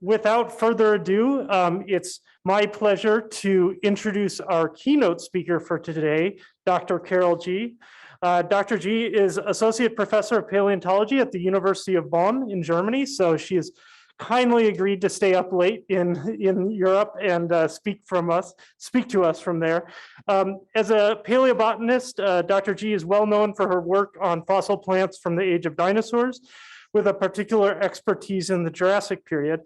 without further ado, it's my pleasure to introduce our keynote speaker for today, Dr. Carole G. Dr. G is Associate Professor of Paleontology at the University of Bonn in Germany. So she has kindly agreed to stay up late in Europe and speak to us from there. As a paleobotanist, Dr. G is well known for her work on fossil plants from the age of dinosaurs, with a particular expertise in the Jurassic period,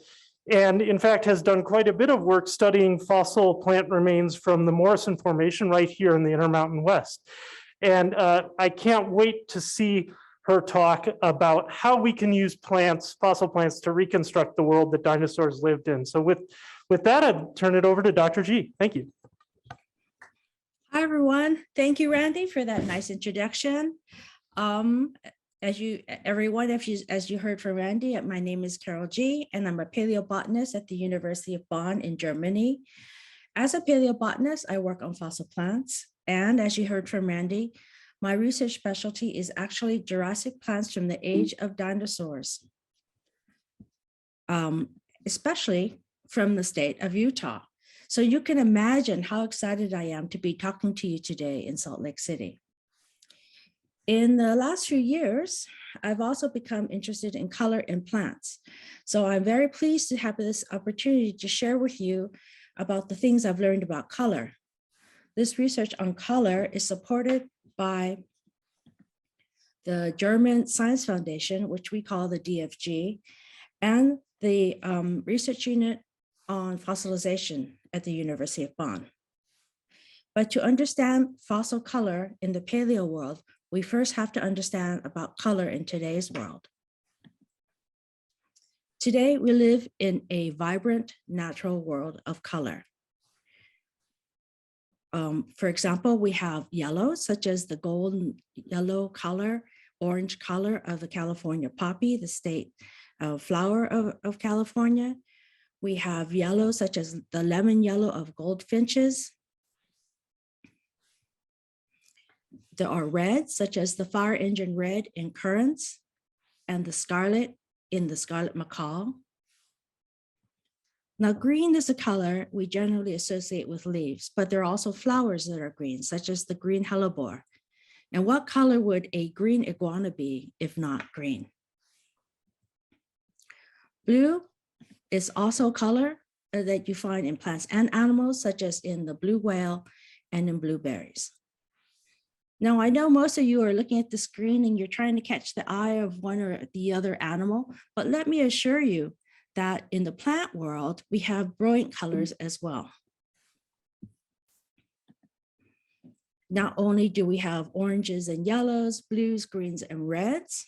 and in fact has done quite a bit of work studying fossil plant remains from the Morrison Formation right here in the Intermountain West. And I can't wait to see her talk about how we can use plants, fossil plants, to reconstruct the world that dinosaurs lived in. So with that, I'd turn it over to Dr. G. Thank you. Hi, everyone. Thank you, Randy, for that nice introduction. As you heard from Randy, my name is Carole G, and I'm a paleobotanist at the University of Bonn in Germany. As a paleobotanist, I work on fossil plants. And as you heard from Randy, my research specialty is actually Jurassic plants from the age of dinosaurs, especially from the state of Utah. So you can imagine how excited I am to be talking to you today in Salt Lake City. In the last few years, I've also become interested in color in plants. So I'm very pleased to have this opportunity to share with you about the things I've learned about color. This research on color is supported by the German Science Foundation, which we call the DFG, and the research unit on fossilization at the University of Bonn. But to understand fossil color in the paleo world, we first have to understand about color in today's world. Today, we live in a vibrant natural world of color. For example, we have yellow, such as the golden yellow color, orange color of the California poppy, the state flower of California. We have yellow, such as the lemon yellow of goldfinches. There are reds, such as the fire engine red in currants, and the scarlet in the scarlet macaw. Now, green is a color we generally associate with leaves, but there are also flowers that are green, such as the green hellebore. And what color would a green iguana be if not green? Blue is also a color that you find in plants and animals, such as in the blue whale and in blueberries. Now, I know most of you are looking at the screen and you're trying to catch the eye of one or the other animal, but let me assure you that in the plant world, we have brilliant colors as well. Not only do we have oranges and yellows, blues, greens, and reds,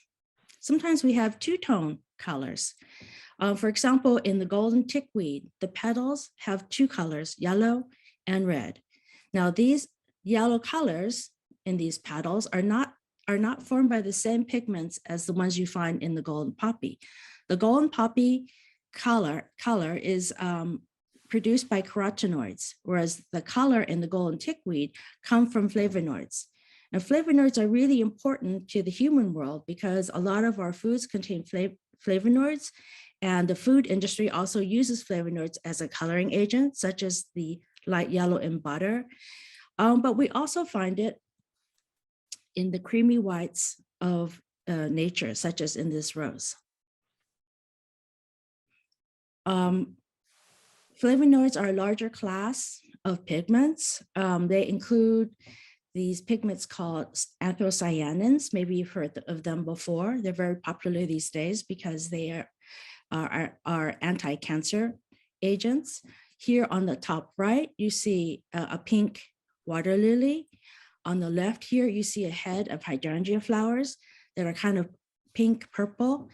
sometimes we have two-tone colors. For example, in the golden tickweed, the petals have two colors, yellow and red. Now, these yellow colors in these petals are not formed by the same pigments as the ones you find in the golden poppy. The golden poppy color is produced by carotenoids, whereas the color in the golden tickweed come from flavonoids. Now, flavonoids are really important to the human world because a lot of our foods contain flavonoids, and the food industry also uses flavonoids as a coloring agent, such as the light yellow in butter. But we also find it in the creamy whites of nature, such as in this rose. Flavonoids are a larger class of pigments. They include these pigments called anthocyanins. Maybe you've heard of them before. They're very popular these days because they are anti-cancer agents. Here on the top right, you see a pink water lily. On the left here, you see a head of hydrangea flowers that are kind of pink purple.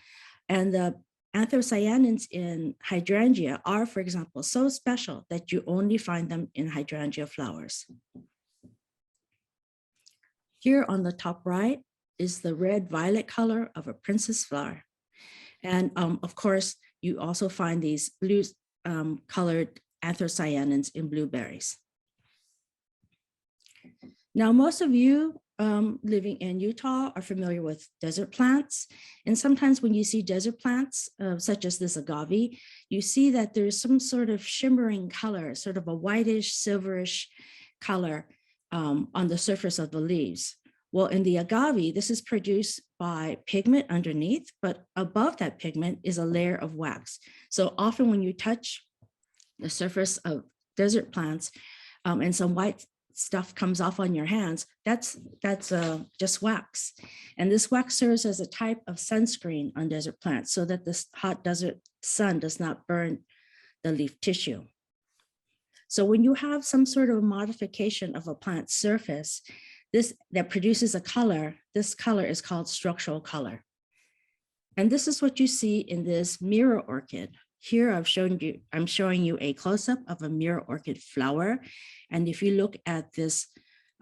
And the anthocyanins in hydrangea are, for example, so special that you only find them in hydrangea flowers. Here on the top right is the red-violet color of a princess flower. And of course, you also find these blue colored anthocyanins in blueberries. Now, most of you living in Utah are familiar with desert plants. And sometimes when you see desert plants, such as this agave, you see that there's some sort of shimmering color, sort of a whitish, silverish color on the surface of the leaves. Well, in the agave, this is produced by pigment underneath, but above that pigment is a layer of wax. So often when you touch the surface of desert plants and some white stuff comes off on your hands, that's just wax. And this wax serves as a type of sunscreen on desert plants so that this hot desert sun does not burn the leaf tissue. So when you have some sort of modification of a plant surface, that produces a color, this color is called structural color. And this is what you see in this mirror orchid. Here I'm showing you a close-up of a mirror orchid flower. And if you look at this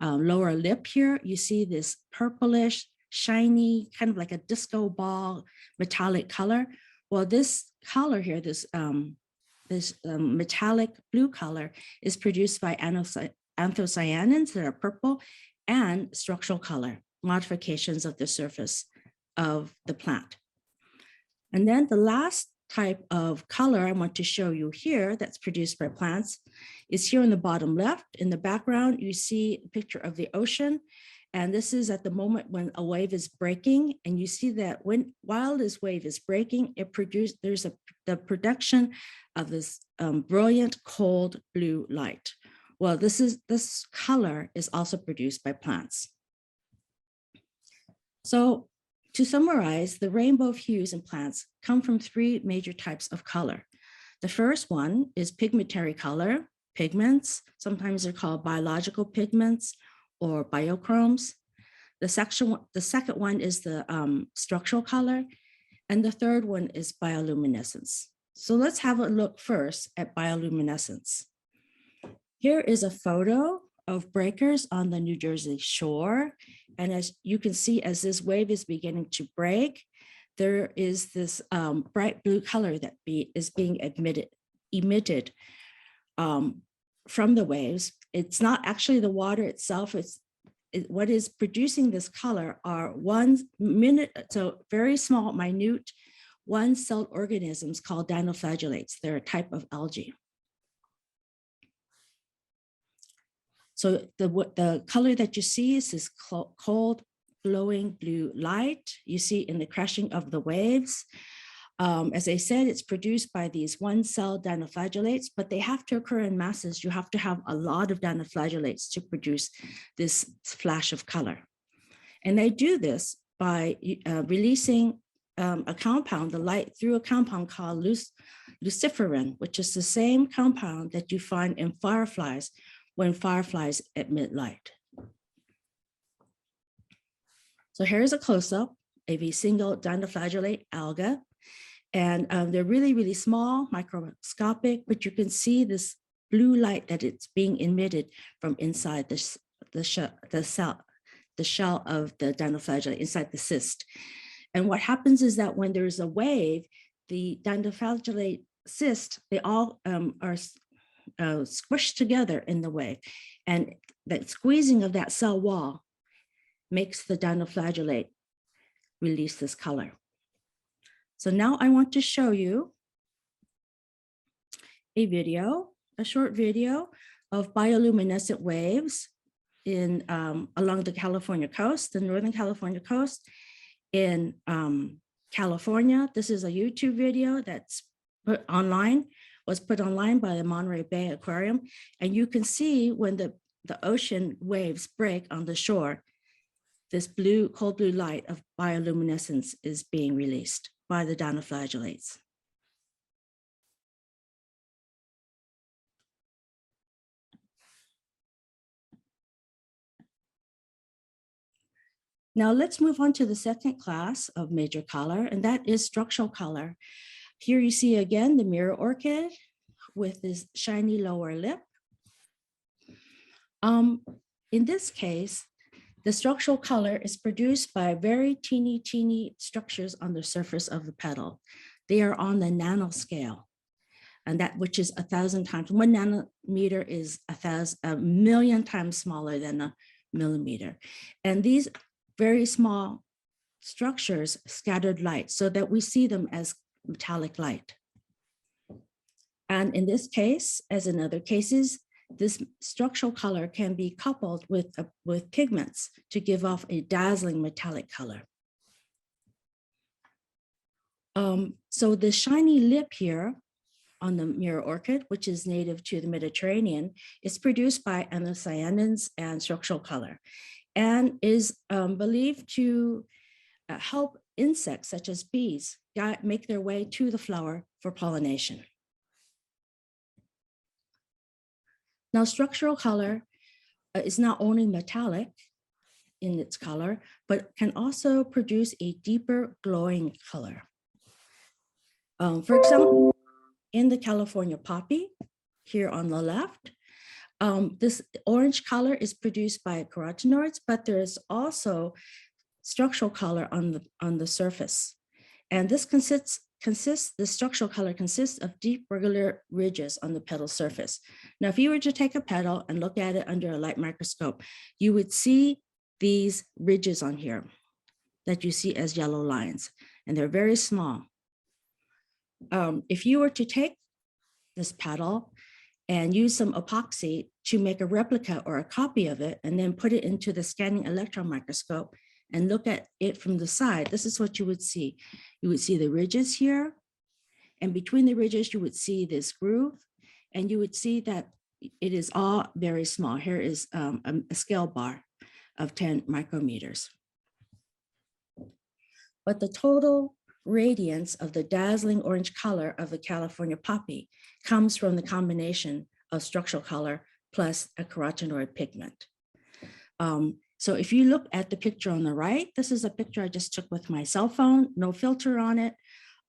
lower lip here, you see this purplish, shiny, kind of like a disco ball metallic color. Well, this color here, this metallic blue color is produced by anthocyanins that are purple and structural color, modifications of the surface of the plant. And then the last type of color I want to show you here that's produced by plants is here in the bottom left. In the background, you see a picture of the ocean. And this is at the moment when a wave is breaking. And you see that while this wave is breaking, there's the production of this brilliant cold blue light. Well, this color is also produced by plants. So to summarize, the rainbow of hues in plants come from three major types of color. The first one is pigmentary color, pigments. Sometimes they're called biological pigments or biochromes. The second one is the structural color. And the third one is bioluminescence. So let's have a look first at bioluminescence. Here is a photo of breakers on the New Jersey shore. And as you can see, as this wave is beginning to break, there is this bright blue color that is being emitted from the waves. It's not actually the water itself. What is producing this color are very small, minute, one-celled organisms called dinoflagellates. They're a type of algae. So the color that you see is this cold, glowing blue light you see in the crashing of the waves. As I said, it's produced by these one-cell dinoflagellates, but they have to occur in masses. You have to have a lot of dinoflagellates to produce this flash of color. And they do this by releasing a compound, the light, through a compound called luciferin, which is the same compound that you find in fireflies when fireflies emit light. So here's a close-up of a single dinoflagellate alga. And they're really, really small, microscopic, but you can see this blue light that it's being emitted from inside the shell of the dinoflagellate, inside the cyst. And what happens is that when there's a wave, the dinoflagellate cyst, they all are squished together in the wave. And that squeezing of that cell wall makes the dinoflagellate release this color. So now I want to show you a short video of bioluminescent waves along the California coast, the Northern California coast in California. This is a YouTube video that's was put online by the Monterey Bay Aquarium. And you can see when the ocean waves break on the shore, this cold blue light of bioluminescence is being released by the dinoflagellates. Now let's move on to the second class of major color, and that is structural color. Here you see again the mirror orchid with this shiny lower lip. In this case, the structural color is produced by very teeny structures on the surface of the petal. They are on the nanoscale, and that which is 1,000 times. 1 nanometer is a million times smaller than a millimeter. And these very small structures scattered light so that we see them as metallic light. And in this case, as in other cases, this structural color can be coupled with pigments to give off a dazzling metallic color. So the shiny lip here on the mirror orchid, which is native to the Mediterranean, is produced by anthocyanins and structural color, and is believed to help insects such as bees make their way to the flower for pollination. Now, structural color is not only metallic in its color, but can also produce a deeper glowing color. For example, in the California poppy, here on the left, this orange color is produced by carotenoids, but there is also structural color on the surface. And this the structural color consists of deep regular ridges on the petal surface. Now, if you were to take a petal and look at it under a light microscope, you would see these ridges on here that you see as yellow lines, and they're very small. If you were to take this petal and use some epoxy to make a replica or a copy of it, and then put it into the scanning electron microscope and look at it from the side, this is what you would see. You would see the ridges here, and between the ridges, you would see this groove, and you would see that it is all very small. Here is a scale bar of 10 micrometers. But the total radiance of the dazzling orange color of the California poppy comes from the combination of structural color plus a carotenoid pigment. So if you look at the picture on the right, this is a picture I just took with my cell phone, no filter on it.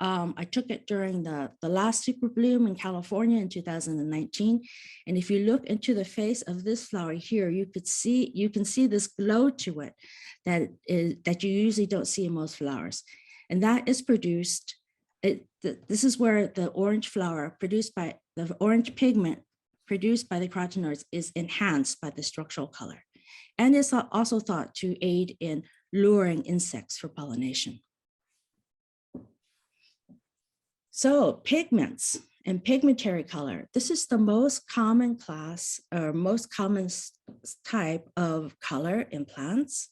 I took it during the last super bloom in California in 2019. And if you look into the face of this flower here, you can see this glow to it that you usually don't see in most flowers. And that is produced, this is where the orange flower produced by the orange pigment produced by the carotenoids is enhanced by the structural color. And it's also thought to aid in luring insects for pollination. So pigments and pigmentary color, this is the most common class or most common type of color in plants.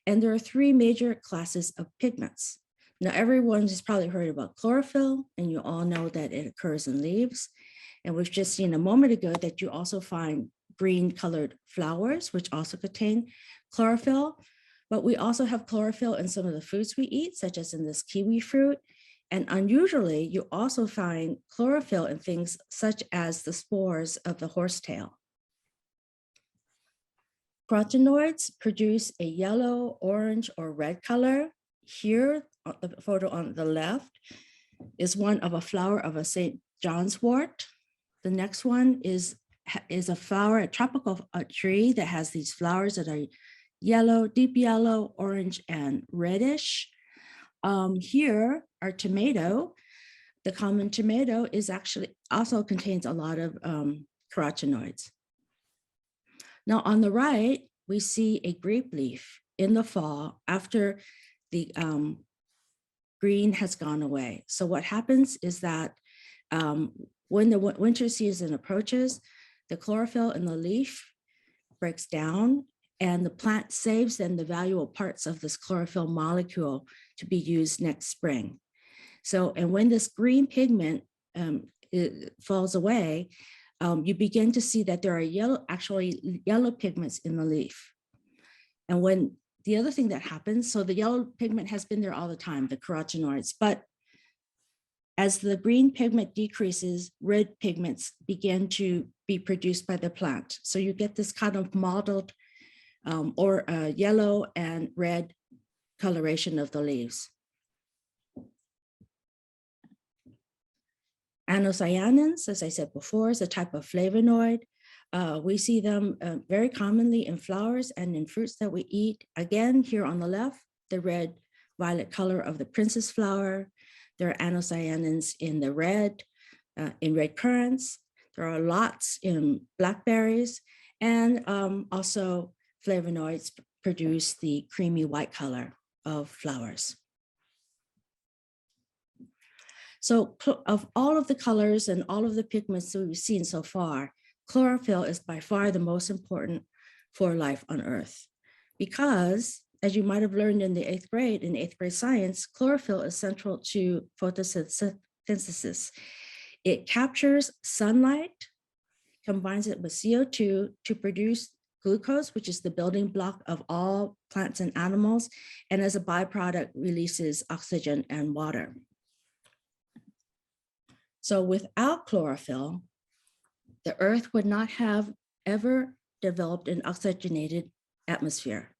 And there are three major classes of pigments. Now, everyone has probably heard about chlorophyll, and you all know that it occurs in leaves. And we've just seen a moment ago that you also find green colored flowers, which also contain chlorophyll. But we also have chlorophyll in some of the foods we eat, such as in this kiwi fruit. And unusually, you also find chlorophyll in things such as the spores of the horsetail. Carotenoids produce a yellow, orange, or red color. Here, the photo on the left is one of a flower of a St. John's wort. The next one is a flower, a tropical tree that has these flowers that are yellow, deep yellow, orange, and reddish. Here, our tomato, the common tomato, is actually also contains a lot of carotenoids. Now, on the right, we see a grape leaf in the fall after the green has gone away. So what happens is that when the winter season approaches, the chlorophyll in the leaf breaks down, and the plant saves then the valuable parts of this chlorophyll molecule to be used next spring. So, and when this green pigment falls away, you begin to see that there are actually yellow pigments in the leaf. And when the other thing that happens, so the yellow pigment has been there all the time, the carotenoids, but as the green pigment decreases, red pigments begin to be produced by the plant. So you get this kind of mottled or yellow and red coloration of the leaves. Anthocyanins, as I said before, is a type of flavonoid. We see them very commonly in flowers and in fruits that we eat. Again, here on the left, the red violet color of the princess flower. There are anthocyanins in the red currants. There are lots in blackberries, and also flavonoids produce the creamy white color of flowers. So of all of the colors and all of the pigments that we've seen so far, chlorophyll is by far the most important for life on Earth. Because, as you might have learned in the 8th grade, in 8th grade science, chlorophyll is central to photosynthesis. It captures sunlight, combines it with CO2 to produce glucose, which is the building block of all plants and animals, and as a byproduct releases oxygen and water. So without chlorophyll, the Earth would not have ever developed an oxygenated atmosphere.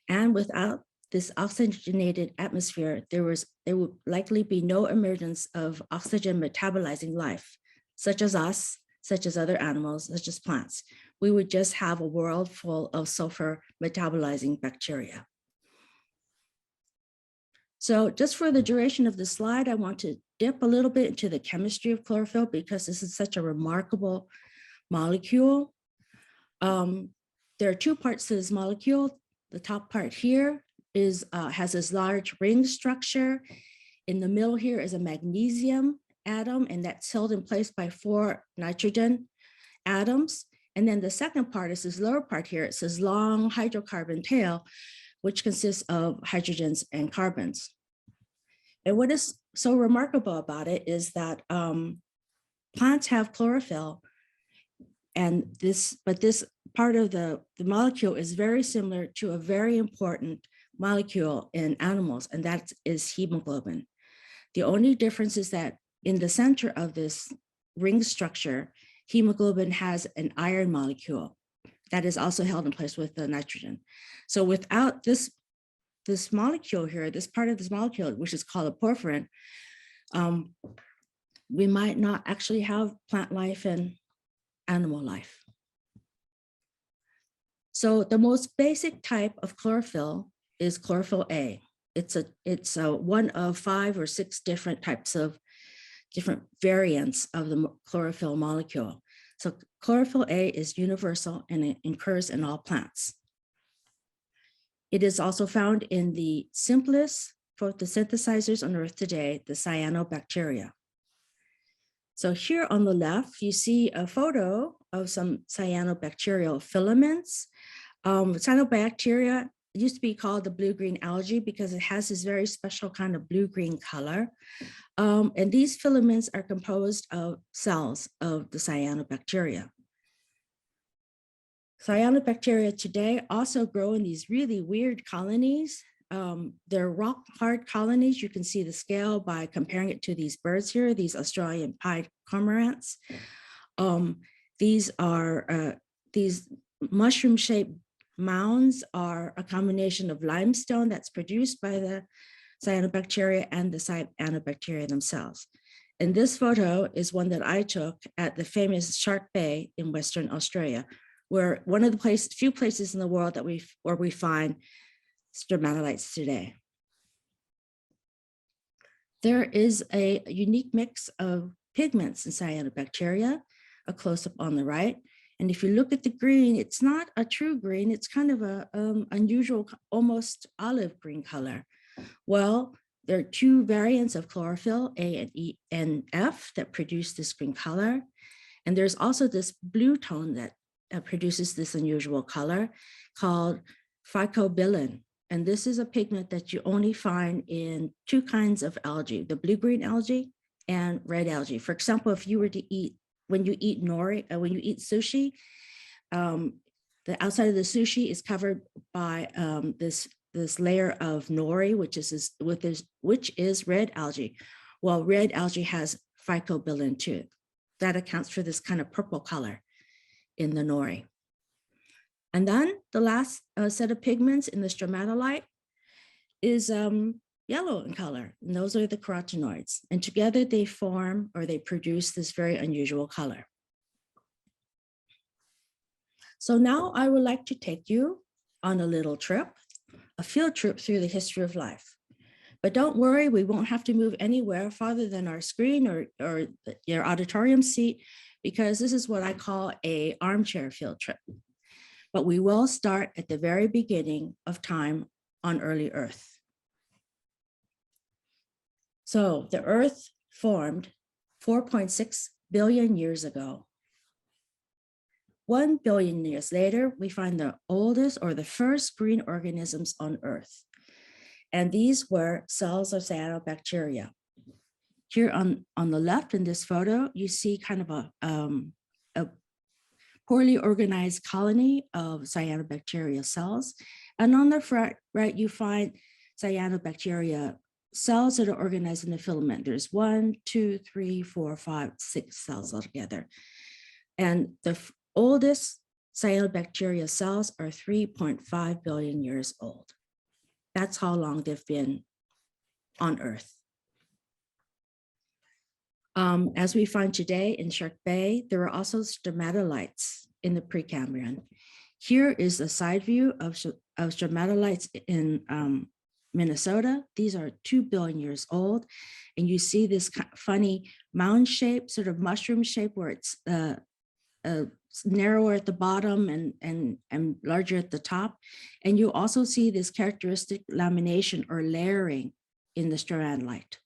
And without this oxygenated atmosphere, there would likely be no emergence of oxygen metabolizing life, such as us, such as other animals, such as plants. We would just have a world full of sulfur metabolizing bacteria. So just for the duration of the slide, I want to dip a little bit into the chemistry of chlorophyll because this is such a remarkable molecule. There are two parts to this molecule. The top part here has this large ring structure. In the middle here is a magnesium atom, and that's held in place by 4 nitrogen atoms. And then the second part is this lower part here. It's this long hydrocarbon tail, which consists of hydrogens and carbons. And what is so remarkable about it is that plants have chlorophyll, and this part of the molecule is very similar to a very important molecule in animals, and that is hemoglobin. The only difference is that in the center of this ring structure, hemoglobin has an iron molecule that is also held in place with the nitrogen. So without this molecule here, this part of this molecule, which is called a porphyrin, we might not actually have plant life and animal life. So the most basic type of chlorophyll is chlorophyll A. It's one of 5 or 6 different types of different variants of the chlorophyll molecule. So chlorophyll A is universal and it occurs in all plants. It is also found in the simplest photosynthesizers on Earth today, the cyanobacteria. So here on the left, you see a photo of some cyanobacterial filaments. Cyanobacteria used to be called the blue-green algae because it has this very special kind of blue-green color. And these filaments are composed of cells of the cyanobacteria. Cyanobacteria today also grow in these really weird colonies. They're rock-hard colonies. You can see the scale by comparing it to these birds here, these Australian pied cormorants. These mushroom-shaped mounds are a combination of limestone that's produced by the cyanobacteria and the cyanobacteria themselves. And this photo is one that I took at the famous Shark Bay in Western Australia, where one of the few places in the world that where we find stromatolites today. There is a unique mix of pigments in cyanobacteria, a close-up on the right. And if you look at the green, it's not a true green, it's kind of a unusual, almost olive green color. Well, there are 2 variants of chlorophyll, A and E and F, that produce this green color. And there's also this blue tone that produces this unusual color called phycobilin. And this is a pigment that you only find in 2 kinds of algae, the blue-green algae and red algae. For example, if you were to eat, when you eat sushi, the outside of the sushi is covered by this layer of nori, which is red algae. Well, red algae has phycobilin too. That accounts for this kind of purple color in the nori. And then the last set of pigments in the stromatolite is yellow in color, and those are the carotenoids. And together they form, or they produce, this very unusual color. So now I would like to take you on a little trip, a field trip through the history of life. But don't worry, we won't have to move anywhere farther than our screen or your auditorium seat, because this is what I call an armchair field trip. but we will start at the very beginning of time on early Earth. So the Earth formed 4.6 billion years ago. 1 billion years later, we find the oldest or the first green organisms on Earth. And these were cells of cyanobacteria. Here on the left in this photo, you see kind of a poorly organized colony of cyanobacteria cells. And on the right, you find cyanobacteria cells that are organized in the filament. There's 1, 2, 3, 4, 5, 6 cells altogether. And the oldest cyanobacteria cells are 3.5 billion years old. That's how long they've been on Earth. As we find today in Shark Bay, there are also stromatolites in the Precambrian. Here is a side view of stromatolites in Minnesota. These are 2 billion years old. And you see this funny mound shape, sort of mushroom shape, where it's narrower at the bottom and larger at the top. And you also see this characteristic lamination or layering in the stromatolite.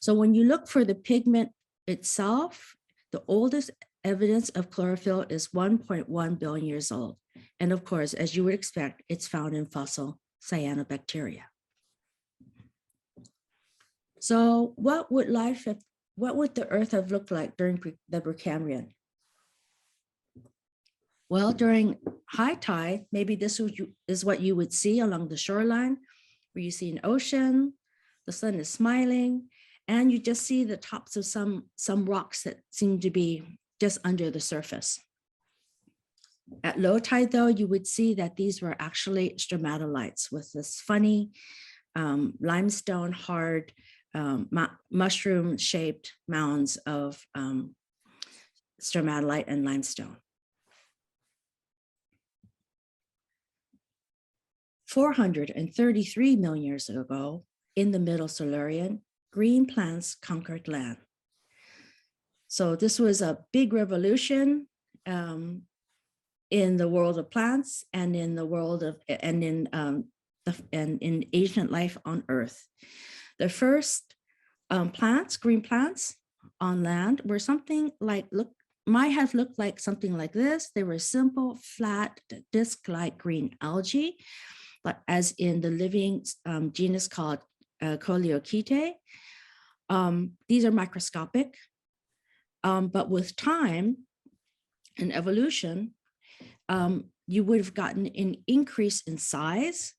So when you look for the pigment itself, the oldest evidence of chlorophyll is 1.1 billion years old. And of course, as you would expect, it's found in fossil cyanobacteria. So what would the Earth have looked like during the Precambrian? Well, during high tide, maybe this is what you would see along the shoreline, where you see an ocean, the sun is smiling, and you just see the tops of some rocks that seem to be just under the surface. At low tide, though, you would see that these were actually stromatolites with this funny limestone hard mushroom-shaped mounds of stromatolite and limestone. 433 million years ago, in the Middle Silurian, green plants conquered land. So this was a big revolution in the world of plants and in the world of in ancient life on Earth. The first plants, green plants on land, were something like might have looked like something like this. They were simple, flat, disc-like green algae, but as in the living genus called Coleochaetae. These are microscopic, but with time and evolution, you would have gotten an increase in size.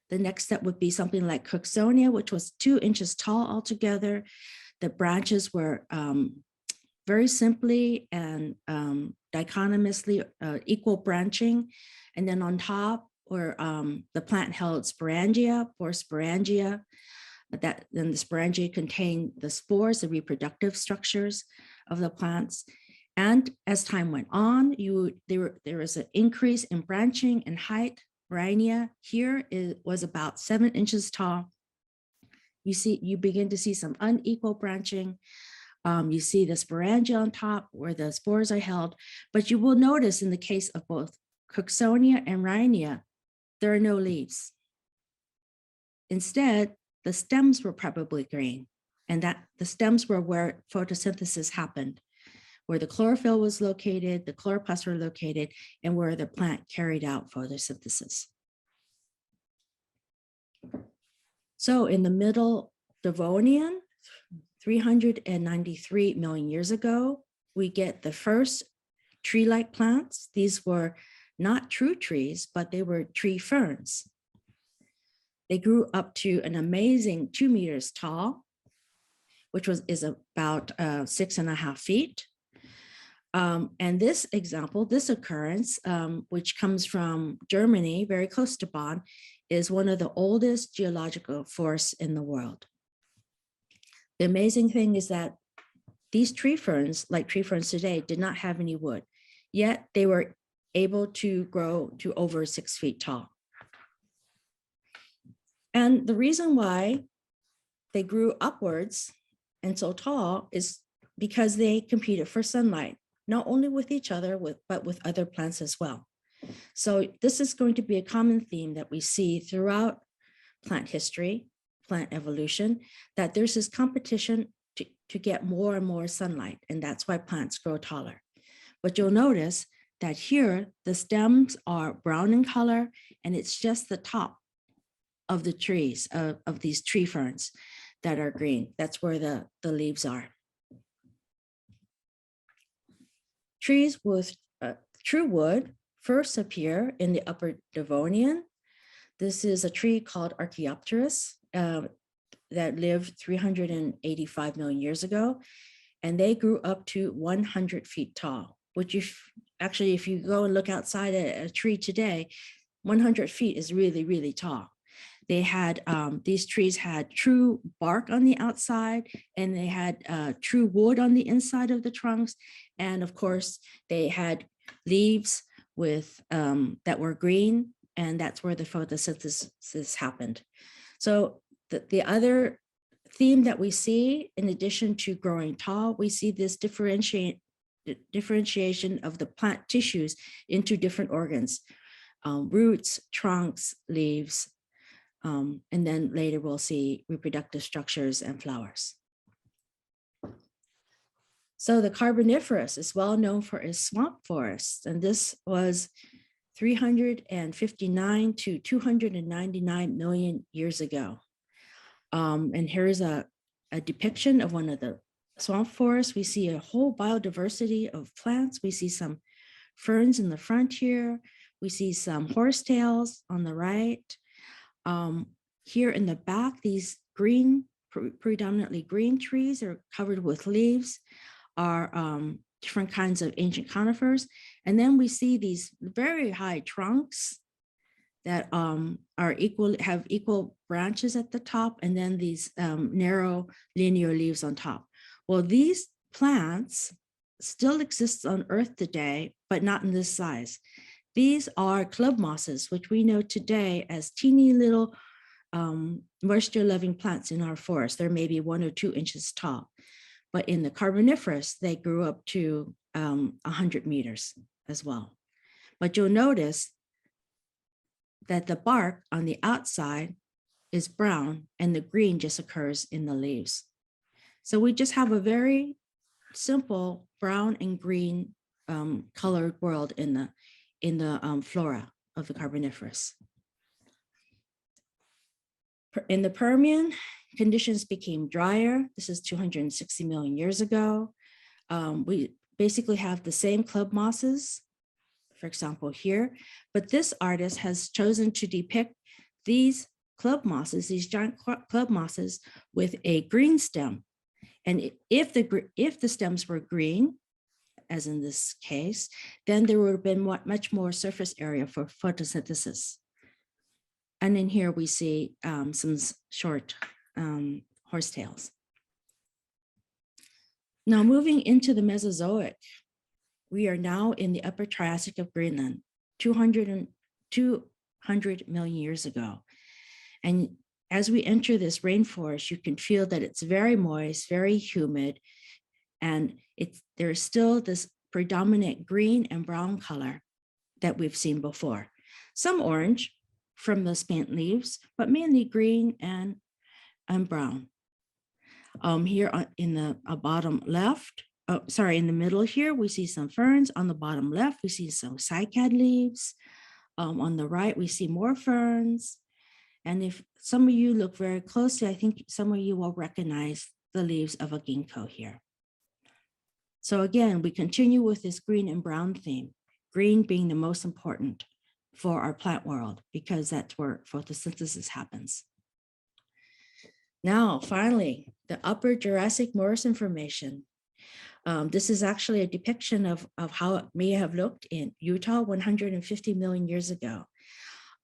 The next step would be something like Cooksonia, which was 2 inches tall altogether. The branches were very simply and dichotomously equal branching. And then on top, where the plant held sporangia, 4 sporangia, then the sporangia contained the spores, the reproductive structures of the plants. And as time went on, there was an increase in branching and height. Rhynia here was about 7 inches tall. You begin to see some unequal branching. You see the sporangia on top where the spores are held, but you will notice in the case of both Cooksonia and Rhynia, there are no leaves. Instead, the stems were probably green, and that the stems were where photosynthesis happened, where the chlorophyll was located, the chloroplasts were located, and where the plant carried out photosynthesis. So in the Middle Devonian, 393 million years ago, we get the first tree-like plants. These were not true trees, but they were tree ferns. They grew up to an amazing 2 meters tall, which is about 6.5 feet. And this example, this occurrence, which comes from Germany, very close to Bonn, is one of the oldest geological forests in the world. The amazing thing is that these tree ferns, like tree ferns today, did not have any wood, yet they were able to grow to over 6 feet tall. And the reason why they grew upwards and so tall is because they competed for sunlight. not only with each other, but with other plants as well. So this is going to be a common theme that we see throughout plant history, plant evolution, that there's this competition to get more and more sunlight, and that's why plants grow taller. But you'll notice that here, the stems are brown in color, and it's just the top of the trees, of these tree ferns that are green. That's where the leaves are. Trees with true wood first appear in the Upper Devonian. This is a tree called Archaeopteris that lived 385 million years ago, and they grew up to 100 feet tall, which if you go and look outside a tree today, 100 feet is really, really tall. They had, these trees had true bark on the outside, and they had true wood on the inside of the trunks. And of course, they had leaves with that were green, and that's where the photosynthesis happened. So the other theme that we see, in addition to growing tall, we see this differentiation of the plant tissues into different organs, roots, trunks, leaves, and then later we'll see reproductive structures and flowers. So the Carboniferous is well known for its swamp forests, and this was 359 to 299 million years ago. And here's a depiction of one of the swamp forests. We see a whole biodiversity of plants. We see some ferns in the front here. We see some horsetails on the right. Here in the back, these green, predominantly green trees are covered with leaves, are different kinds of ancient conifers. And then we see these very high trunks that have equal branches at the top, and then these narrow linear leaves on top. Well, these plants still exist on Earth today, but not in this size. These are club mosses, which we know today as teeny little moisture-loving plants in our forest. They're maybe 1 or 2 inches tall. But in the Carboniferous, they grew up to 100 meters as well. But you'll notice that the bark on the outside is brown, and the green just occurs in the leaves. So we just have a very simple brown and green colored world in the flora of the Carboniferous. In the Permian, conditions became drier. This is 260 million years ago. We basically have the same club mosses, for example, here, but this artist has chosen to depict these club mosses, these giant club mosses, with a green stem. And if the stems were green, as in this case, then there would have been much more surface area for photosynthesis. And in here we see some short horsetails. Now moving into the Mesozoic, we are now in the Upper Triassic of Greenland, 200 million years ago. And as we enter this rainforest, you can feel that it's very moist, very humid, and there is still this predominant green and brown color that we've seen before. Some orange from the spent leaves, but mainly green and brown. Here in the bottom left, in the middle here, we see some ferns. On the bottom left, we see some cycad leaves. On the right, we see more ferns. And if some of you look very closely, I think some of you will recognize the leaves of a ginkgo here. So again, we continue with this green and brown theme, green being the most important for our plant world, because that's where photosynthesis happens. Now, finally, the Upper Jurassic Morrison Formation. This is actually a depiction of how it may have looked in Utah 150 million years ago.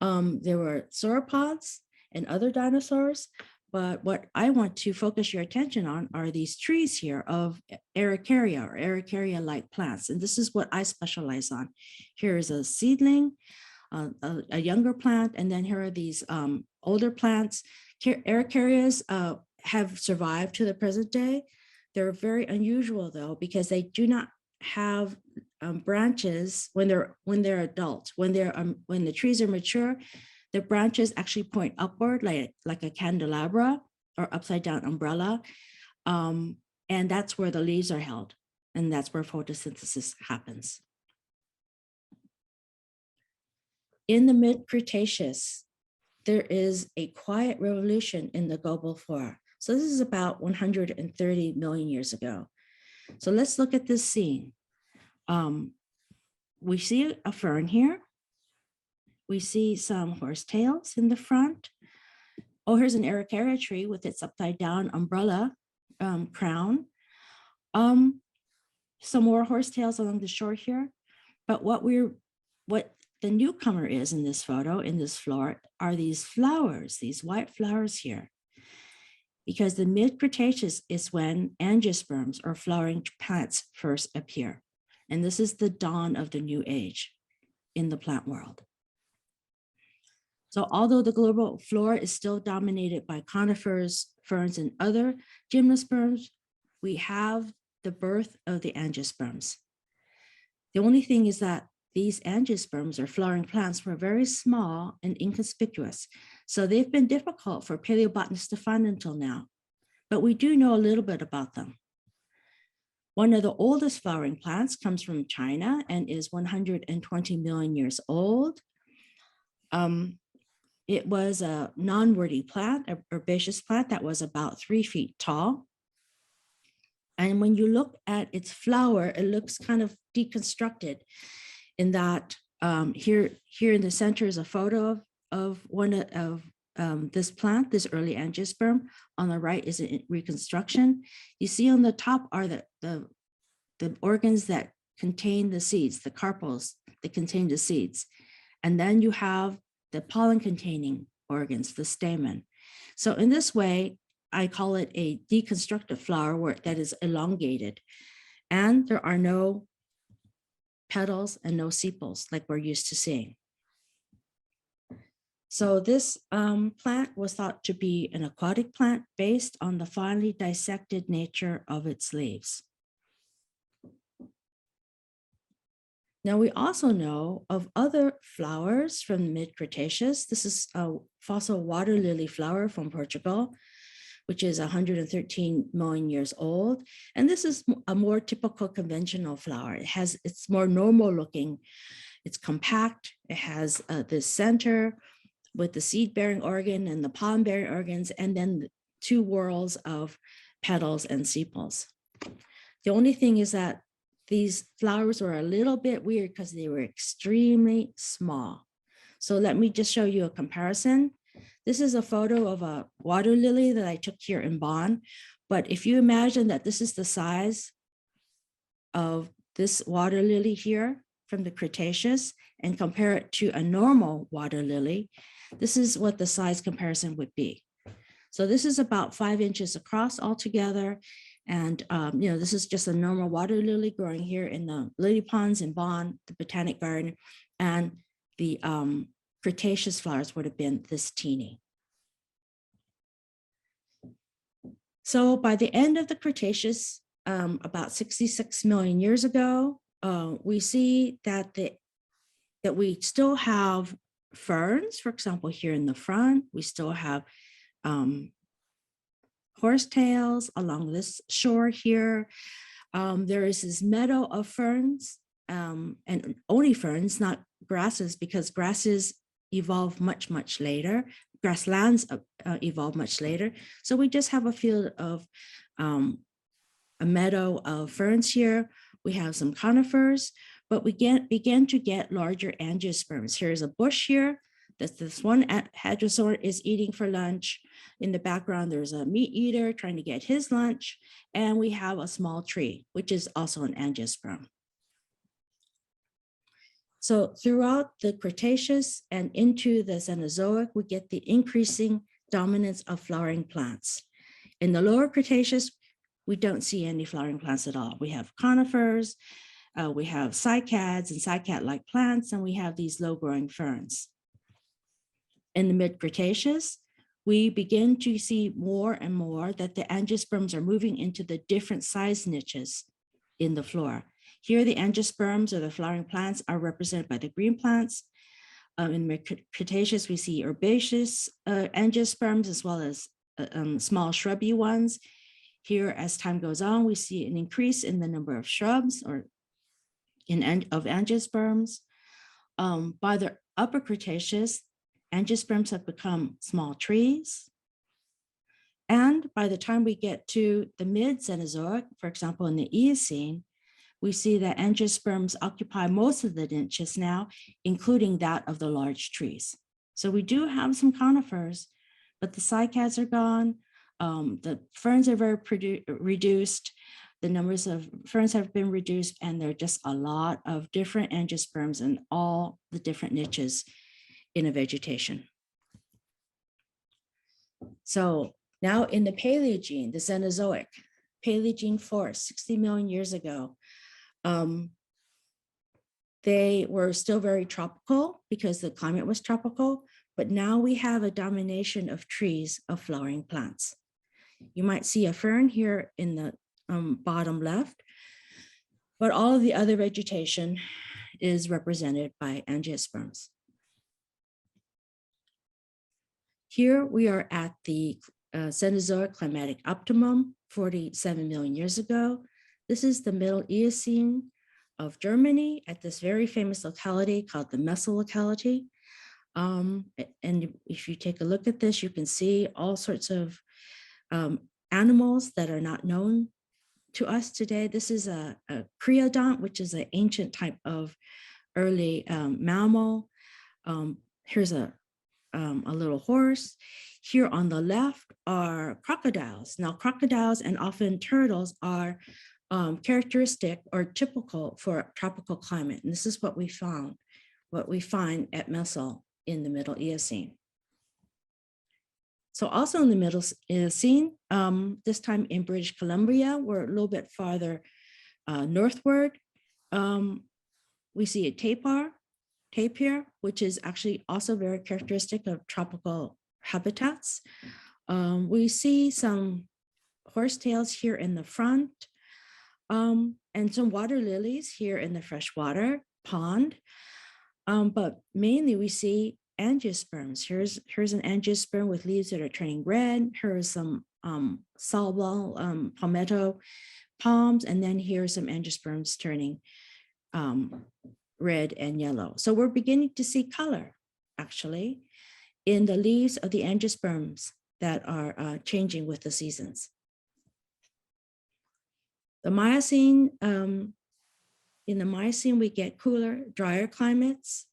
There were sauropods and other dinosaurs, but what I want to focus your attention on are these trees here of Araucaria or Araucaria-like plants. And this is what I specialize on. Here is a seedling, a younger plant, and then here are these older plants. Araucarias have survived to the present day. They're very unusual though, because they do not have branches when they're adults. When the trees are mature, the branches actually point upward like a candelabra or upside down umbrella. And that's where the leaves are held. And that's where photosynthesis happens. In the mid-Cretaceous, there is a quiet revolution in the global flora. So this is about 130 million years ago. So let's look at this scene. We see a fern here. We see some horsetails in the front. Oh, here's an Araucaria tree with its upside down umbrella crown. Some more horsetails along the shore here. But what the newcomer is in this photo, in this flora, are these flowers, these white flowers here. Because the mid-Cretaceous is when angiosperms or flowering plants first appear. And this is the dawn of the new age in the plant world. So although the global flora is still dominated by conifers, ferns, and other gymnosperms, we have the birth of the angiosperms. The only thing is that these angiosperms or flowering plants were very small and inconspicuous. So they've been difficult for paleobotanists to find until now, but we do know a little bit about them. One of the oldest flowering plants comes from China and is 120 million years old. It was a non-woody plant, a herbaceous plant that was about 3 feet tall. And when you look at its flower, it looks kind of deconstructed in that here in the center is a photo of this plant, this early angiosperm. On the right is a reconstruction. You see on the top are the organs that contain the seeds, the carpels that contain the seeds. And then you have the pollen containing organs, the stamen. So in this way, I call it a deconstructed flower that is elongated. And there are no petals and no sepals like we're used to seeing. So this plant was thought to be an aquatic plant based on the finely dissected nature of its leaves. Now we also know of other flowers from the mid-Cretaceous. This is a fossil water lily flower from Portugal, which is 113 million years old. And this is a more typical conventional flower. It's more normal looking. It's compact. It has this center with the seed-bearing organ and the pollen-bearing organs, and then 2 whorls of petals and sepals. The only thing is that these flowers were a little bit weird because they were extremely small. So let me just show you a comparison. This is a photo of a water lily that I took here in Bonn. But if you imagine that this is the size of this water lily here from the Cretaceous and compare it to a normal water lily, this is what the size comparison would be. So this is about 5 inches across altogether. And this is just a normal water lily growing here in the lily ponds in Bonn, the Botanic Garden, and the Cretaceous flowers would have been this teeny. So by the end of the Cretaceous, about 66 million years ago, we see that we still have ferns, for example, here in the front. We still have horsetails along this shore here. There is this meadow of ferns and only ferns, not grasses, because grasses evolve much, much later. Grasslands evolve much later. So we just have a field of a meadow of ferns here. We have some conifers, but we begin to get larger angiosperms. Here's a bush here. This one hadrosaur is eating for lunch. In the background, there's a meat eater trying to get his lunch. And we have a small tree, which is also an angiosperm. So throughout the Cretaceous and into the Cenozoic, we get the increasing dominance of flowering plants. In the lower Cretaceous, we don't see any flowering plants at all. We have conifers, we have cycads and cycad-like plants, and we have these low-growing ferns. In the mid-Cretaceous, we begin to see more and more that the angiosperms are moving into the different size niches in the flora. Here, the angiosperms or the flowering plants are represented by the green plants. In Mid-Cretaceous, we see herbaceous angiosperms as well as small shrubby ones. Here, as time goes on, we see an increase in the number of shrubs of angiosperms. By the Upper Cretaceous, angiosperms have become small trees. And by the time we get to the mid-Cenozoic, for example, in the Eocene, we see that angiosperms occupy most of the niches now, including that of the large trees. So we do have some conifers, but the cycads are gone. The ferns are very reduced. The numbers of ferns have been reduced, and there are just a lot of different angiosperms in all the different niches in a vegetation. So now in the Paleogene, the Cenozoic, Paleogene forest, 60 million years ago, they were still very tropical because the climate was tropical, but now we have a domination of trees of flowering plants. You might see a fern here in the bottom left, but all of the other vegetation is represented by angiosperms. Here we are at the Cenozoic climatic optimum, 47 million years ago. This is the Middle Eocene of Germany at this very famous locality called the Messel locality. And if you take a look at this, you can see all sorts of animals that are not known to us today. This is a creodont, which is an ancient type of early mammal. Here's a little horse. Here on the left are crocodiles. Now, crocodiles and often turtles are characteristic or typical for a tropical climate. And this is what we find at Messel in the Middle Eocene. So also in the Middle Eocene, this time in British Columbia, we're a little bit farther northward. We see a tapir, which is actually also very characteristic of tropical habitats. We see some horsetails here in the front, and some water lilies here in the freshwater pond. But mainly we see angiosperms. Here's an angiosperm with leaves that are turning red. Here are some soluble palmetto palms, and then here are some angiosperms turning red and yellow. So we're beginning to see color, actually, in the leaves of the angiosperms that are changing with the seasons. The Miocene, in the Miocene, we get cooler, drier climates.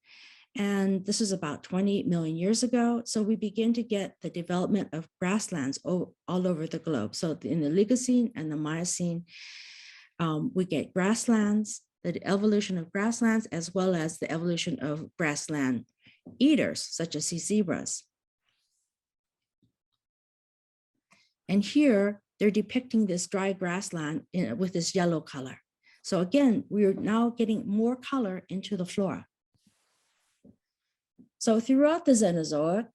And this is about 20 million years ago. So we begin to get the development of grasslands all over the globe. So in the Oligocene and the Miocene, we get grasslands, the evolution of grasslands, as well as the evolution of grassland eaters, such as sea zebras. And here, they're depicting this dry grassland with this yellow color. So again, we are now getting more color into the flora. So throughout the Cenozoic,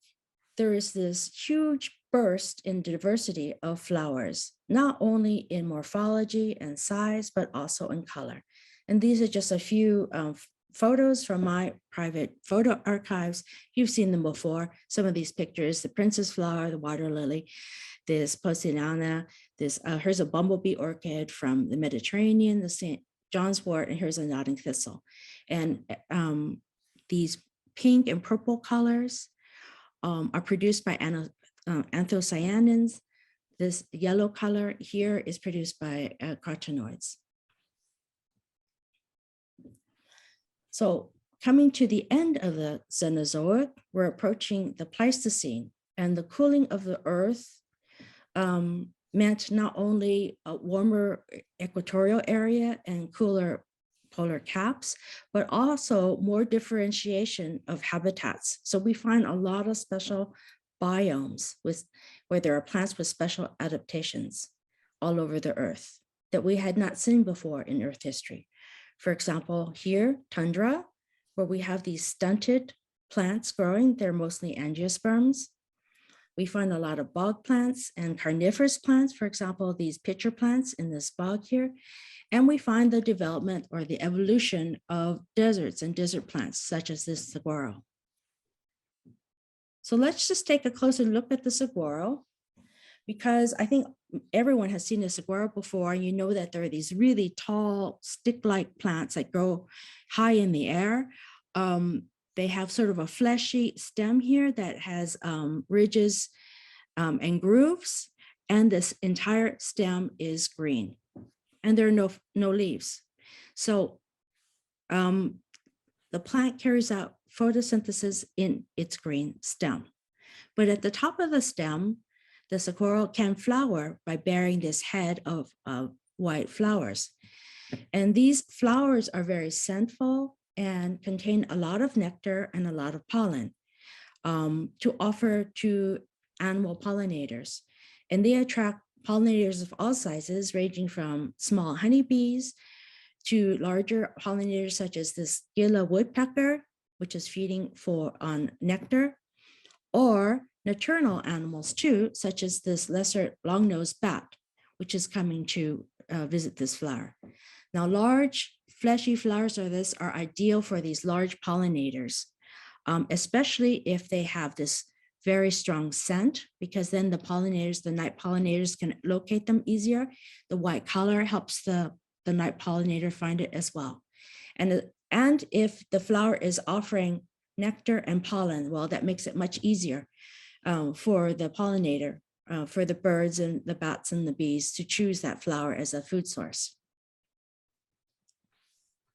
there is this huge burst in diversity of flowers, not only in morphology and size, but also in color. And these are just a few photos from my private photo archives. You've seen them before. Some of these pictures, the princess flower, the water lily, this Posiliana, here's a bumblebee orchid from the Mediterranean, the St. John's wort, and here's a nodding thistle. And these pink and purple colors are produced by anthocyanins. This yellow color here is produced by carotenoids. So coming to the end of the Cenozoic, we're approaching the Pleistocene, and the cooling of the earth meant not only a warmer equatorial area and cooler polar caps, but also more differentiation of habitats. So we find a lot of special biomes where there are plants with special adaptations all over the earth that we had not seen before in Earth history. For example, here, tundra, where we have these stunted plants growing, they're mostly angiosperms. We find a lot of bog plants and carnivorous plants, for example, these pitcher plants in this bog here. And we find the development or the evolution of deserts and desert plants, such as this saguaro. So let's just take a closer look at the saguaro, because I think everyone has seen a saguaro before. You know that there are these really tall stick-like plants that grow high in the air. They have sort of a fleshy stem here that has ridges and grooves, and this entire stem is green, and there are no leaves. So the plant carries out photosynthesis in its green stem. But at the top of the stem, the saguaro can flower by bearing this head of white flowers. And these flowers are very scentful and contain a lot of nectar and a lot of pollen to offer to animal pollinators. And they attract pollinators of all sizes, ranging from small honeybees to larger pollinators such as this gila woodpecker, which is feeding on nectar, or nocturnal animals too, such as this lesser long-nosed bat, which is coming to visit this flower. Now, large fleshy flowers like this are ideal for these large pollinators, especially if they have this very strong scent, because then the pollinators, the night pollinators, can locate them easier. The white color helps the night pollinator find it as well. And if the flower is offering nectar and pollen, well, that makes it much easier for the pollinator, for the birds and the bats and the bees to choose that flower as a food source.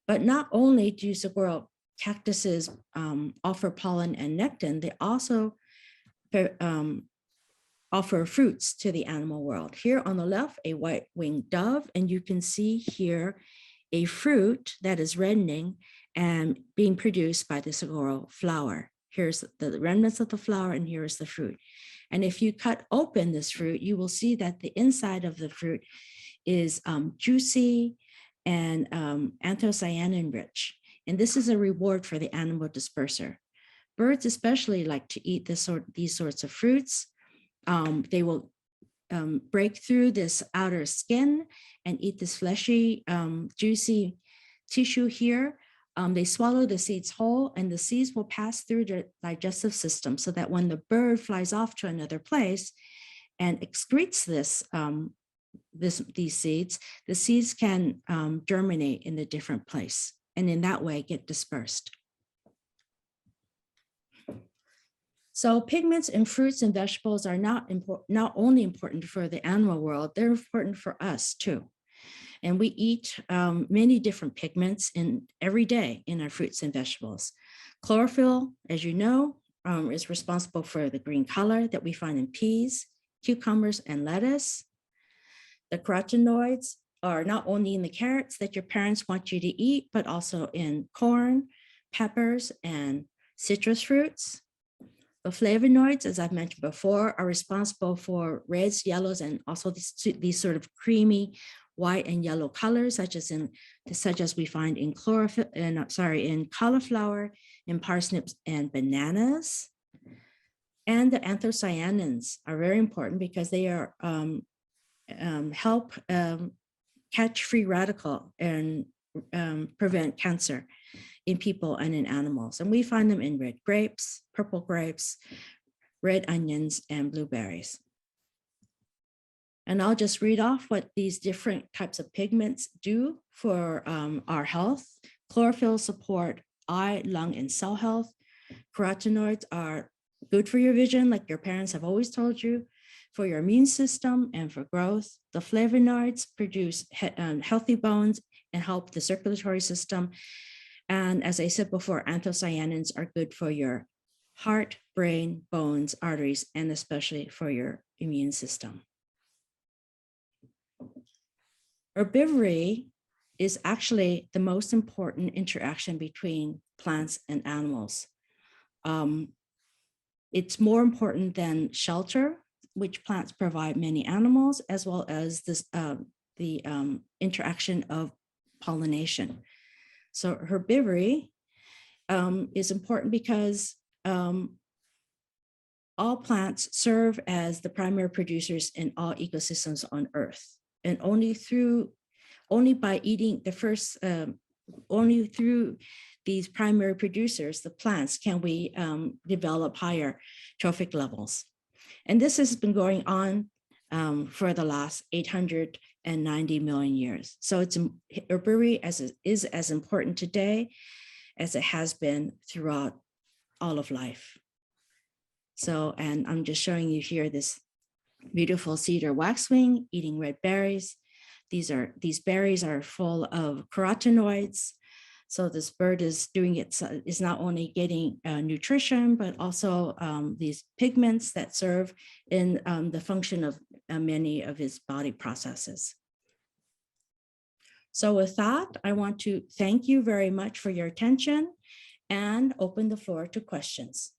But not only do saguaro cactuses offer pollen and nectar, they also offer fruits to the animal world. Here on the left, a white-winged dove, and you can see here a fruit that is reddening and being produced by the saguaro flower. Here's the remnants of the flower, and here is the fruit. And if you cut open this fruit, you will see that the inside of the fruit is juicy and anthocyanin rich. And this is a reward for the animal disperser. Birds especially like to eat these sorts of fruits. They will break through this outer skin and eat this fleshy, juicy tissue here. They swallow the seeds whole, and the seeds will pass through the digestive system so that when the bird flies off to another place and excretes these seeds, the seeds can germinate in a different place, and in that way get dispersed. So pigments in fruits and vegetables are not only important for the animal world, they're important for us too. And we eat many different pigments every day in our fruits and vegetables. Chlorophyll, as you know, is responsible for the green color that we find in peas, cucumbers, and lettuce. The carotenoids are not only in the carrots that your parents want you to eat, but also in corn, peppers, and citrus fruits. The flavonoids, as I've mentioned before, are responsible for reds, yellows, and also these sort of creamy white and yellow colors, such as we find in in cauliflower, in parsnips, and bananas. And the anthocyanins are very important because they are help catch free radical and prevent cancer in people and in animals. And we find them in red grapes, purple grapes, red onions, and blueberries. And I'll just read off what these different types of pigments do for our health. Chlorophyll support eye, lung, and cell health. Carotenoids are good for your vision, like your parents have always told you, for your immune system and for growth. The flavonoids produce healthy bones and help the circulatory system. And as I said before, anthocyanins are good for your heart, brain, bones, arteries, and especially for your immune system. Herbivory is actually the most important interaction between plants and animals. It's more important than shelter, which plants provide many animals, as well as the interaction of pollination. So herbivory is important because all plants serve as the primary producers in all ecosystems on Earth. And only through only by eating the first, only through these primary producers, the plants, can we develop higher trophic levels. And this has been going on for the last 890 million years. So it's herbivory is as important today as it has been throughout all of life. So, and I'm just showing you here this beautiful cedar waxwing eating red berries. These berries are full of carotenoids. So this bird is doing it, is not only getting nutrition, but also these pigments that serve in the function of many of his body processes. So with that, I want to thank you very much for your attention and open the floor to questions.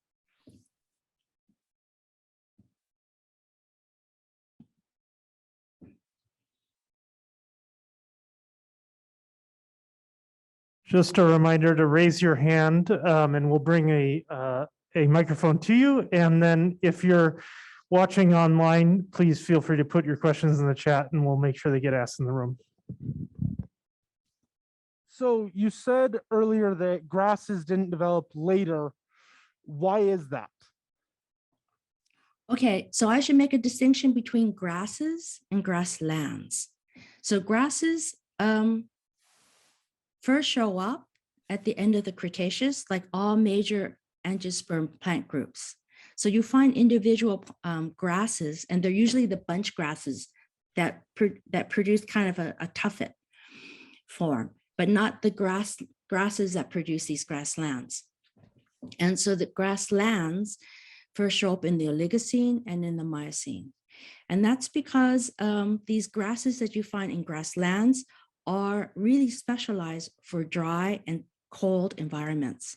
Just a reminder to raise your hand and we'll bring a microphone to you. And then if you're watching online, please feel free to put your questions in the chat and we'll make sure they get asked in the room. So you said earlier that grasses didn't develop later. Why is that? Okay, so I should make a distinction between grasses and grasslands. So grasses first show up at the end of the Cretaceous, like all major angiosperm plant groups. So you find individual grasses, and they're usually the bunch grasses that produce kind of a tuffet form, but not the grasses that produce these grasslands. And so the grasslands first show up in the Oligocene and in the Miocene. And that's because these grasses that you find in grasslands are really specialized for dry and cold environments.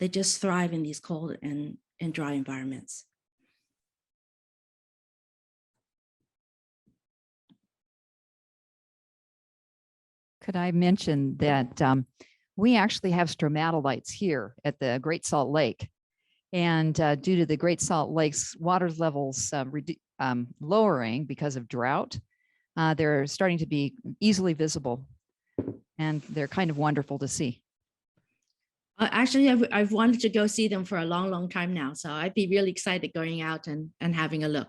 They just thrive in these cold and dry environments. Could I mention that we actually have stromatolites here at the Great Salt Lake. And due to the Great Salt Lake's water levels lowering because of drought, they're starting to be easily visible, and they're kind of wonderful to see. Actually, I've wanted to go see them for a long, long time now. So I'd be really excited going out and having a look.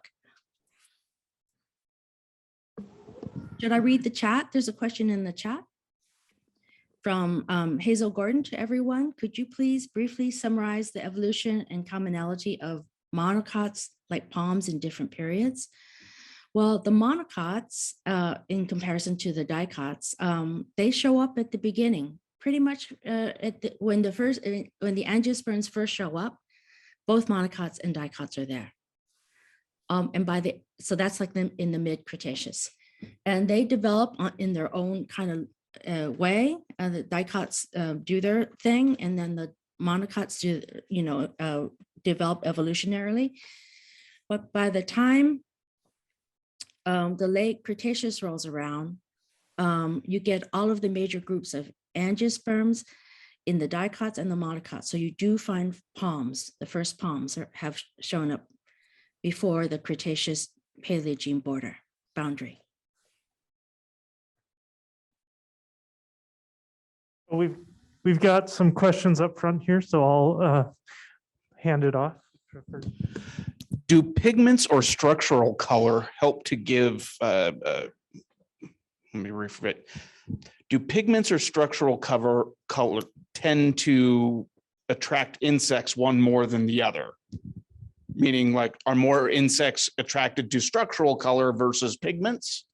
Should I read the chat? There's a question in the chat from Hazel Gordon to everyone. Could you please briefly summarize the evolution and commonality of monocots like palms in different periods? Well, the monocots, in comparison to the dicots, they show up at the beginning, pretty much when the angiosperms first show up. Both monocots and dicots are there, so that's like them in the Mid-Cretaceous, and they develop in their own kind of way. The dicots do their thing, and then the monocots do, develop evolutionarily. But by the time the late Cretaceous rolls around, you get all of the major groups of angiosperms in the dicots and the monocots. So you do find palms. The first palms have shown up before the Cretaceous Paleogene boundary. We've got some questions up front here, so I'll hand it off. Do pigments or structural color help to give, let me rephrase it. Do pigments or structural color tend to attract insects one more than the other? Meaning, like, are more insects attracted to structural color versus pigments?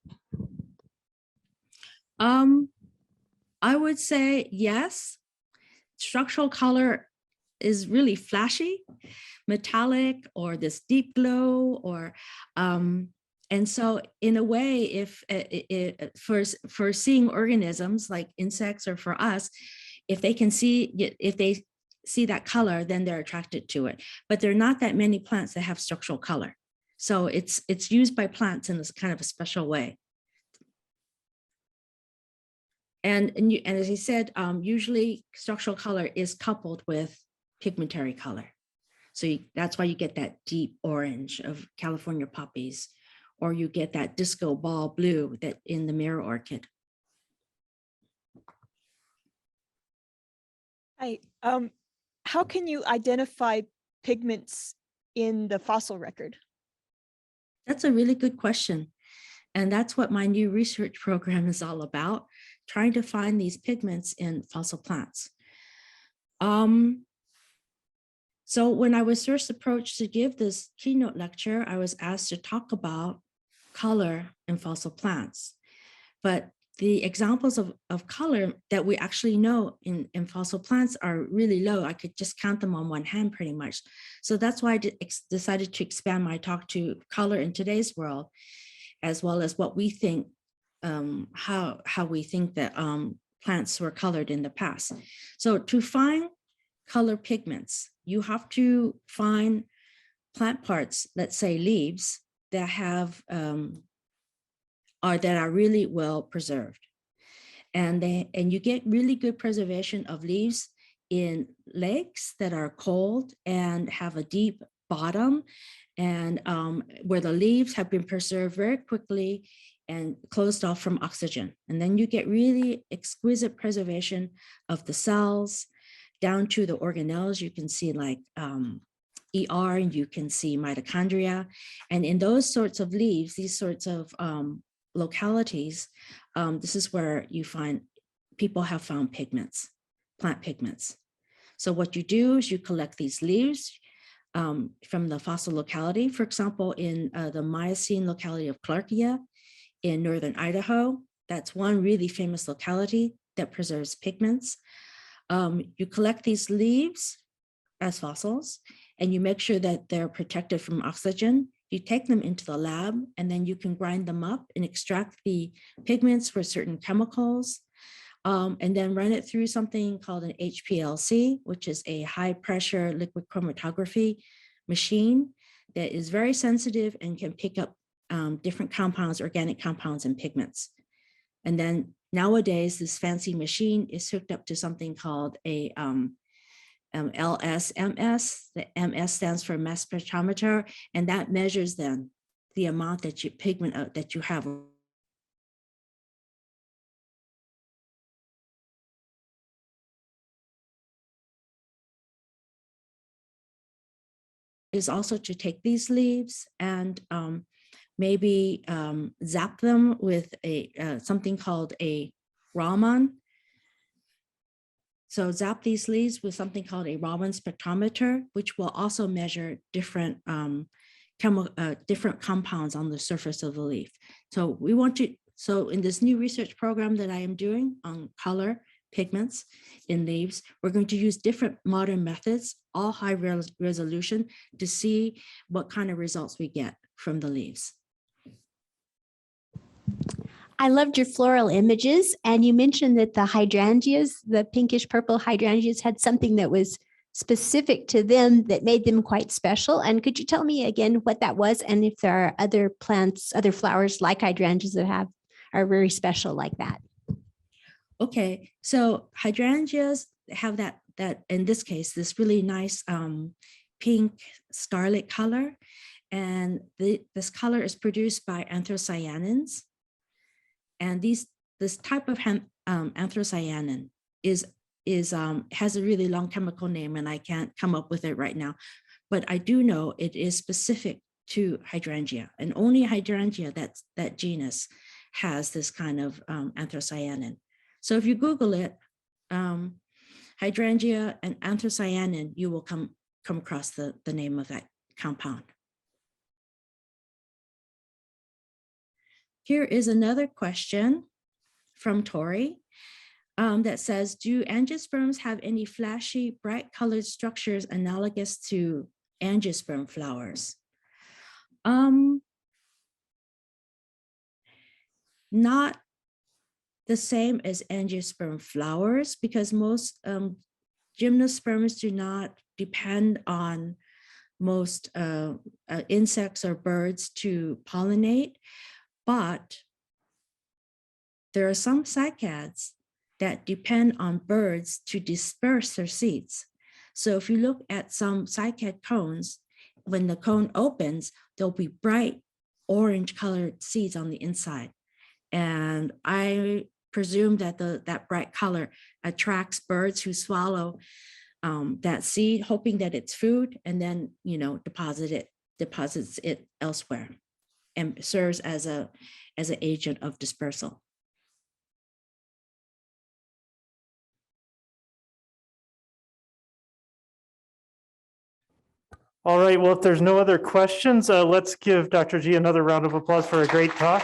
I would say yes. Structural color is really flashy, metallic, or this deep glow, or and so in a way, if for seeing organisms like insects, or for us, if they see that color, then they're attracted to it. But there are not that many plants that have structural color, so it's used by plants in this kind of a special way. And as I said, usually structural color is coupled with pigmentary color. So that's why you get that deep orange of California poppies, or you get that disco ball blue that in the mirror orchid. How can you identify pigments in the fossil record? That's a really good question. And that's what my new research program is all about, trying to find these pigments in fossil plants. So when I was first approached to give this keynote lecture, I was asked to talk about color in fossil plants. But the examples of color that we actually know in fossil plants are really low. I could just count them on one hand pretty much. So that's why I decided to expand my talk to color in today's world, as well as what we think, how we think that plants were colored in the past. So to find color pigments, you have to find plant parts, let's say leaves, that have that are really well preserved. And you get really good preservation of leaves in lakes that are cold and have a deep bottom, and where the leaves have been preserved very quickly and closed off from oxygen. And then you get really exquisite preservation of the cells down to the organelles. You can see like ER, and you can see mitochondria. And in those sorts of leaves, these sorts of localities, this is where you find people have found pigments, plant pigments. So what you do is you collect these leaves from the fossil locality. For example, in the Miocene locality of Clarkia in northern Idaho, that's one really famous locality that preserves pigments. You collect these leaves as fossils, and you make sure that they're protected from oxygen. You take them into the lab, and then you can grind them up and extract the pigments for certain chemicals, and then run it through something called an HPLC, which is a high pressure liquid chromatography machine that is very sensitive and can pick up different compounds, organic compounds and pigments. And then nowadays, this fancy machine is hooked up to something called a LSMS. The MS stands for mass spectrometer, and that measures then the amount that pigment that you have. Is also to take these leaves and maybe zap them with a something called a Raman. So zap these leaves with something called a Raman spectrometer, which will also measure different different compounds on the surface of the leaf. So we want to, so in this new research program that I am doing on color pigments in leaves, we're going to use different modern methods, all high resolution, to see what kind of results we get from the leaves. I loved your floral images, and you mentioned that the hydrangeas, the pinkish purple hydrangeas, had something that was specific to them that made them quite special. And could you tell me again what that was, and if there are other plants, other flowers like hydrangeas that are very special like that? Okay, so hydrangeas have that in this case, this really nice pink scarlet color, and this color is produced by anthocyanins. And this type of anthocyanin has a really long chemical name, and I can't come up with it right now, but I do know it is specific to hydrangea, and only hydrangea, that genus, has this kind of anthocyanin. So if you Google it, hydrangea and anthocyanin, you will come across the name of that compound. Here is another question from Tori that says, do angiosperms have any flashy, bright colored structures analogous to angiosperm flowers? Not the same as angiosperm flowers, because most gymnosperms do not depend on most insects or birds to pollinate. But there are some cycads that depend on birds to disperse their seeds. So if you look at some cycad cones, when the cone opens, there'll be bright orange colored seeds on the inside. And I presume that that bright color attracts birds who swallow that seed, hoping that it's food, and then, deposits it elsewhere and serves as an agent of dispersal. All right, well, if there's no other questions, let's give Dr. G another round of applause for a great talk.